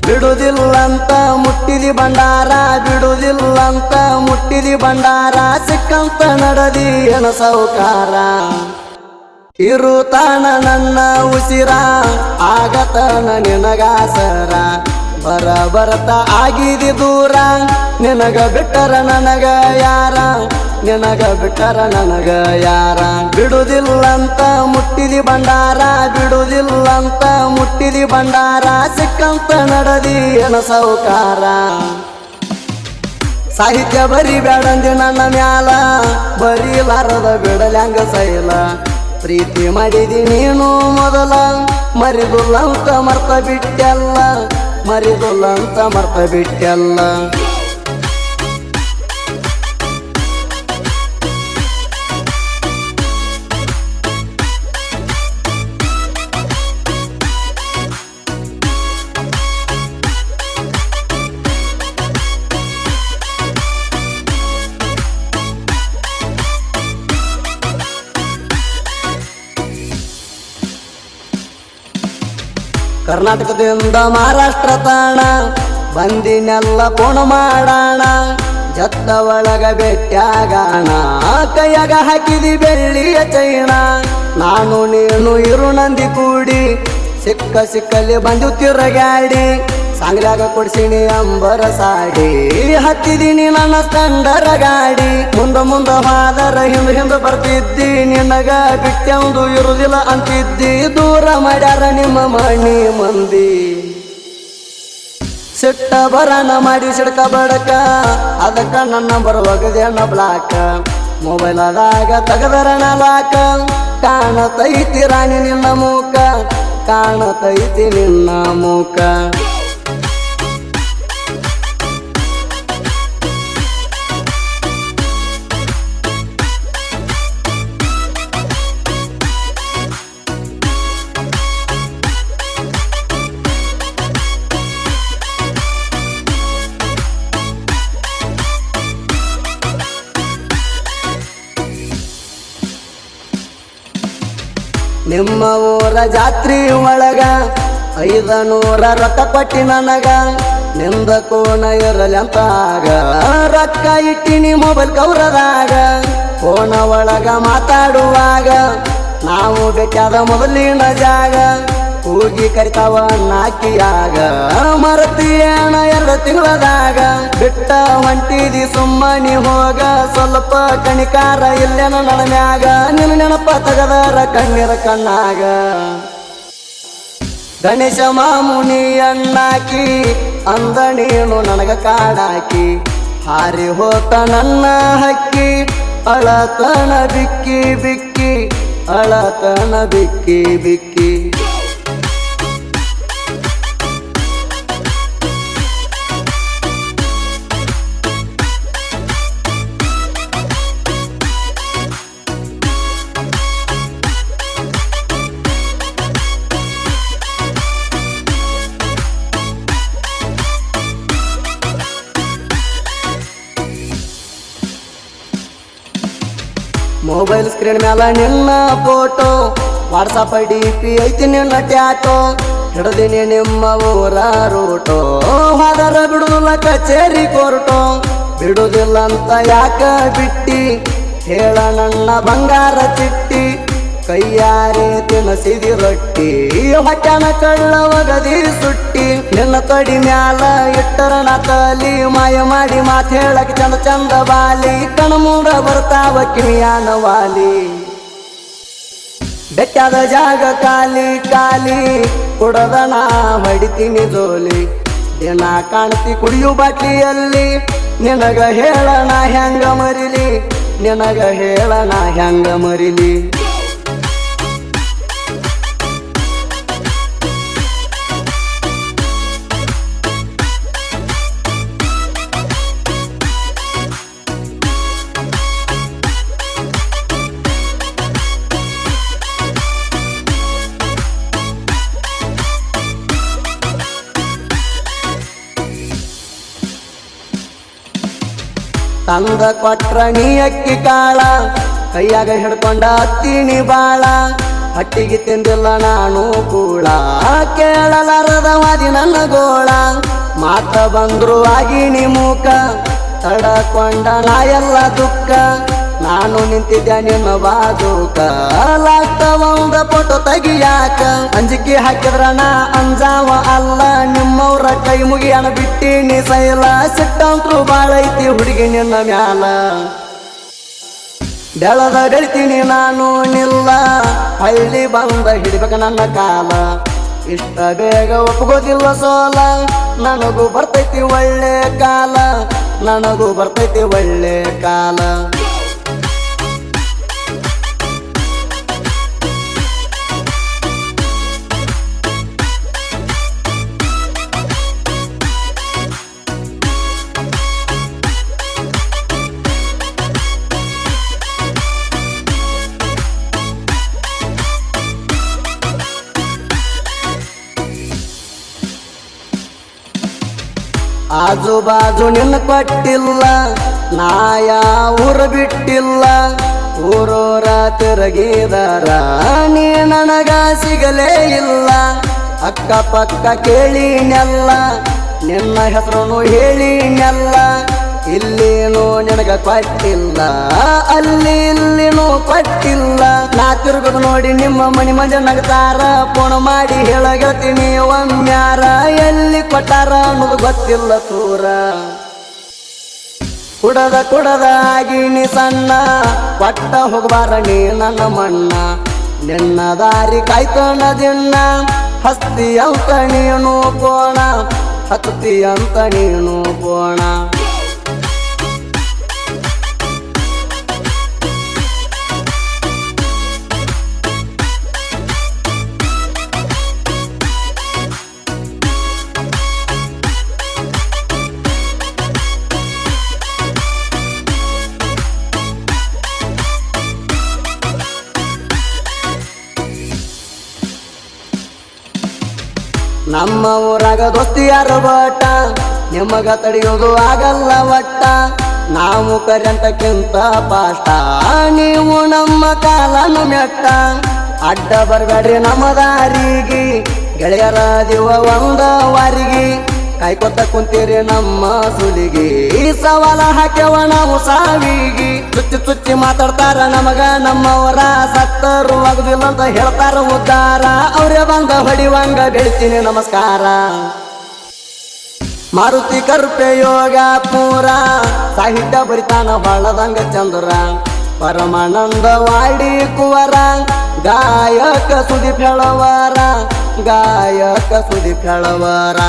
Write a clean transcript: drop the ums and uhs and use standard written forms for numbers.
ಬಿಡುದಿಲ್ಲಂತ ಮುಟ್ಟಿದಿ ಬಂಡಾರ ಬಿಡುದಿಲ್ಲಂತ ಮುಟ್ಟಿದಿ ಬಂಡಾರ ಸಿಕ್ಕಂತ ನಡದಿ ಏನ ಸೌಕಾರ ಇರುತ್ತಾನ ನನ್ನ ಉಸಿರ ಆಗತನ ನಿನಗಾಸರ ಬರತ ಆಗಿದಿ ದೂರ ನಿನಗ ಬಿಟ್ಟರ ನನಗ ಯಾರ ನಿನಗ ಬಿಟ್ಟರ ನನಗ ಯಾರ ಬಿಡುದಿಲ್ಲಂತ ಮುಟ್ಟಿದಿ ಬಂಡಾರ ಬಿಡುದಿಲ್ಲಂತ ಮುಟ್ಟಿದಿ ಬಂಡಾರ ಸಿಕ್ಕಂತ ನಡದಿ ಏನ ಸೌಕಾರ ಸಾಹಿತ್ಯ ಬರಿ ಬೇಡಂದಿ ನನ್ನ ಮ್ಯಾಲ ಬರೀಲಾರದ ಬಿಡಲ್ಯಾಂಗ ಸೈಲ ಪ್ರೀತಿ ಮಾಡಿದಿ ನೀನು ಮೊದಲ ಮರಿದುಲ್ಲಂತ ಮರ್ತ ಬಿಟ್ಟೆಲ್ಲ ಮರಿದುಲ್ಲಂತ ಮರ್ತ ಬಿಟ್ಟೆಲ್ಲ ಕರ್ನಾಟಕದಿಂದ ಮಹಾರಾಷ್ಟ್ರ ತಾಣ ಬಂದಿನೆಲ್ಲ ಪೋಣ ಮಾಡೋಣ ಜತ್ತ ಒಳಗ ಬೆಟ್ಟಾಗಾಣ ಕೈಯಾಗ ಹಾಕಿದಿ ಬೆಳ್ಳಿಯ ಚೈಣ ನಾನು ನೀನು ಇರು ನಂದಿ ಕೂಡಿ ಸಿಕ್ಕಲ್ಲಿ ಬಂದು ತಿರುಗಾಡಿ ಸಾಂಗ್ಲಾಗ ಕೊಡ್ಸಿನಿ ಅಂಬರ ಸಾಡಿ ಹತ್ತಿದೀನಿ ನನ್ನ ಸ್ಕಂಡರ ಗಾಡಿ ಮುಂದ ಹಾದರ ಹಿಂದ ಬರ್ತಿದ್ದಿ ನಿನಗ ಬಿಟ್ಟೆಂದು ಇರುದಿಲ್ಲ ಅಂತಿದ್ದಿ ದೂರ ಮಾಡ್ಯಾರ ನಿಮ್ಮ ಮಣಿ ಮಂದಿ ಸಿಟ್ಟ ಬರಣ ಮಾಡಿ ಸಿಡ್ಕ ಬಡಕ ಅದಕ್ಕ ನನ್ನ ಬರುವಾಗದೇನ ಬ್ಲಾಕ ಮೊಬೈಲ್ ಆದಾಗ ತಗದರಣ ಲಾಕ ಕಾಣತೈತಿ ರಾಣಿ ನಿನ್ನ ಮೂಕ ಕಾಣತೈತಿ ನಿನ್ನ ಮೂಕ ನಿಮ್ಮ ಊರ ಜಾತ್ರಿ ಒಳಗ 500 ರೊಕ್ಕ ಕೊಟ್ಟಿ ನನಗ ನಿಂದ ಕೋಣ ಇರಲಿ ಅಂತಾಗ ರೊಕ್ಕ ಇಟ್ಟಿನಿ ಮೊಬೈಲ್ ಕೌರದಾಗ ಫೋನ ಒಳಗ ಮಾತಾಡುವಾಗ ನಾವು ಬೇಕಾದ ಮೊದಲಿನ ಜಾಗ ಹೋಗಿ ಕರಿತಾವ ನಾಕಿಯಾಗ ಮರತಿಯೇಣ 2 ತಿಂಗಳದಾಗ ಬಿಟ್ಟ ಹೊಂಟಿದಿ ಸುಮ್ಮನಿ ಹೋಗ ಸ್ವಲ್ಪ ಕಣಿಕಾರ ಇಲ್ಲೇನ ನಳಮ್ಯಾಗ ನಿನ್ನ ನೆನಪ ತಗದರ ಕಣ್ಣೀರ ಕಣ್ಣಾಗ ಗಣೇಶ ಮಾಮುನಿ ಅಣ್ಣಾಕಿ ಅಂದ ನೀನು ನನಗ ಕಾಡಾಕಿ ಹಾರಿ ಹೋತ ನನ್ನ ಹಕ್ಕಿ ಅಳತನ ಬಿಕ್ಕಿ ಬಿಕ್ಕಿ ಅಳತನ ಬಿಕ್ಕಿ ಬಿಕ್ಕಿ ಮೊಬೈಲ್ ಸ್ಕ್ರೀನ್ ಮ್ಯಾಲ ನಿನ್ನ ಫೋಟೋ ವಾಟ್ಸಪ್ DP ಐತಿ ನಿನ್ನ ಟ್ಯಾಟೋ ಹಿಡ್ದಿನಿ ನಿಮ್ಮ ಊರ ರೂಟೋ ಹಾದರ ಬಿಡುದಿಲ್ಲ ಕಚೇರಿ ಕೋರ್ಟೋ ಬಿಡುದಿಲ್ಲ ಅಂತ ಯಾಕ ಬಿಟ್ಟಿ ಹೇಳ ನನ್ನ ಬಂಗಾರ ಚಿಟ್ಟಿ ಕೈಯಾರೆ ತಿನಸಿದಿ ರೊಟ್ಟಿ ಹೊಟ್ಟನ ಕಳ್ಳ ಒಗದಿ ಸುಟ್ಟಿ ನಿನ್ನ ಕಡಿ ಮ್ಯಾಲ ಇಟ್ಟರನ ತಲಿ ಮಾಯ ಮಾಡಿ ಮಾತು ಹೇಳಕ್ ಚಂದ ಚಂದ ಬಾಲಿ ಕಣ್ಮೂಡ ಬರ್ತಾವ ಕಿವಿಯಾನ ವಾಲಿ ಬೆಟ್ಟದ ಜಾಗ ಕಾಲಿ ಕಾಲಿ ಕುಡದನ ಹೊಡಿತೀನಿ ಜೋಲಿ ದಿನ ಕಾಣ್ತಿ ಕುಡಿಯು ಬಾಟ್ಲಿಯಲ್ಲಿ ನಿನಗ ಹೇಳನ ಹೆಂಗ ಮರಿಲಿ ನಿನಗ ಹೇಳನ ಹೆಂಗ ಮರಿಲಿ ತಂದ ಕೊಟ್ರ ನೀ ಅಕ್ಕಿ ಕಾಳ ಕೈಯಾಗ ಹಿಡ್ಕೊಂಡ ಹತ್ತೀನಿ ಬಾಳ ಹಟ್ಟಿಗೆ ತಿಂದಿಲ್ಲ ನಾನು ಕೂಡ ಕೇಳಲಾರದ ವಾದಿ ಮಾಡತಿ ನನ್ನ ಗೋಳ ಮಾತ ಬಂದ್ರು ಆಗಿನಿ ಮೂಕ ತಡಕೊಂಡ ನಾ ಎಲ್ಲ ದುಃಖ ನಾನು ನಿಂತಿದ್ದೆ ನಿನ್ನ ಬಾಜೂಕ ಲಾಗ್ತಾವ ಒಂದ ಫೋಟೋ ತೆಗಿಯಾಕ ಅಂಜಿಕೆ ಹಾಕಿದ್ರ ನಾ ಅಂಜಾವ ಅಲ್ಲ ನಿಮ್ಮವ್ರ ಕೈ ಮುಗಿಯಣ ಬಿಟ್ಟಿನಿ ಸೈಲ ಸಿಟ್ಟಂತ್ರು ಬಾಳೈತಿ ಹುಡುಗಿ ನಿನ್ನ ಮ್ಯಾಲ ಬೆಳದ ಬೆಳಿತೀನಿ ನಾನು ನಿಲ್ಲ ಹಳ್ಳಿ ಬಂದ ಹಿಡಿಬೇಕ ನನ್ನ ಕಾಲ ಇಷ್ಟ ಬೇಗ ಒಪ್ಕೋದಿಲ್ಲ ಸೋಲ ನನಗೂ ಬರ್ತೈತಿ ಒಳ್ಳೆ ಕಾಲ ನನಗೂ ಬರ್ತೈತಿ ಒಳ್ಳೆ ಕಾಲ ಆಜು ಬಾಜು ನಿನ್ನ ಕೊಟ್ಟಿಲ್ಲ ನಾಯ ಊರ ಬಿಟ್ಟಿಲ್ಲ ಊರೂರ ತಿರುಗಿದರ ನೀ ನನಗ ಸಿಗಲೇ ಇಲ್ಲ ಅಕ್ಕ ಪಕ್ಕ ಕೇಳಿನೆಲ್ಲ ನಿನ್ನ ಹೆಸರು ಹೇಳಿನೆಲ್ಲ ಇಲ್ಲೇನು ನಿನಗ ಕೊಟ್ಟಿಲ್ಲ ಅಲ್ಲಿ ಇಲ್ಲಿನೂ ಕೊಟ್ಟಿಲ್ಲ ನಾ ತಿರುಗದು ನೋಡಿ ನಿಮ್ಮ ಮನಿ ಮಂದಿ ನಗತಾರ ಫೋನ್ ಮಾಡಿ ಹೇಳಗತೀನಿ ಒಮ್ಮ್ಯಾರ ಎಲ್ಲಿ ಕೊಟ್ಟಾರ ಅನ್ನೋದು ಗೊತ್ತಿಲ್ಲ ತೂರ ಕುಡದ ಆಗಿನಿ ಸಣ್ಣ ಕೊಟ್ಟ ಹೋಗಬಾರ ನೀ ನನ್ನ ಮಣ್ಣ ನಿನ್ನ ದಾರಿ ಕಾಯ್ತಣ ದಿನ ಹಸ್ತಿ ಅಂತ ನೀನು ಕೋಣ ಹತ್ತಿ ಅಂತ ನೀನು ಕೋಣ ನಮ್ಮ ಊರಾಗ ದೋಸ್ತಿಯಾರ ಬಟ ನಿಮಗ ತಡೆಯೋದು ಆಗಲ್ಲ ಒಟ್ಟ ನಾವು ಕರೆಂಟಕ್ಕಿಂತ ಪಾಷ್ಟ ನೀವು ನಮ್ಮ ಕಾಲನು ಮೆಟ್ಟ ಅಡ್ಡ ಬರ್ಬೇಡ್ರಿ ನಮ್ಮ ದಾರಿಗೆ ಗೆಳೆಯರ ದಿವ ಒಂದ ವಾರಿಗೆ ಕಾಯ್ಕೊತ ಕುಂತೀರಿ ನಮ್ಮ ಸುಲಿಗೆ ಸವಾಲ ಹಾಕ್ಯವ ನಾವು ಸಾವಿಗೆ ಚುಚ್ಚಿ ಮಾತಾಡ್ತಾರ ನಮಗ ನಮ್ಮವರ ಸತ್ತರು ಆಗುದಿಲ್ಲ ಅಂತ ಹೇಳ್ತಾರ ಉದ್ದಾರ ಅವ್ರೆ ಬಂದ ಹೊಡಿವಂಗ ಬೆಳಿತೀನಿ ನಮಸ್ಕಾರ ಮಾರುತಿ ಕರುಪೆ ಯೋಗ ಪೂರ ಸಾಹಿತ್ಯ ಬರಿತಾನ ಹೊಳದಂಗ ಚಂದ್ರ ಪರಮಾನಂದ ವಾಡಿ ಕುವರ ಗಾಯಕ ಸುದೀಪ್ ಹೇಳವರ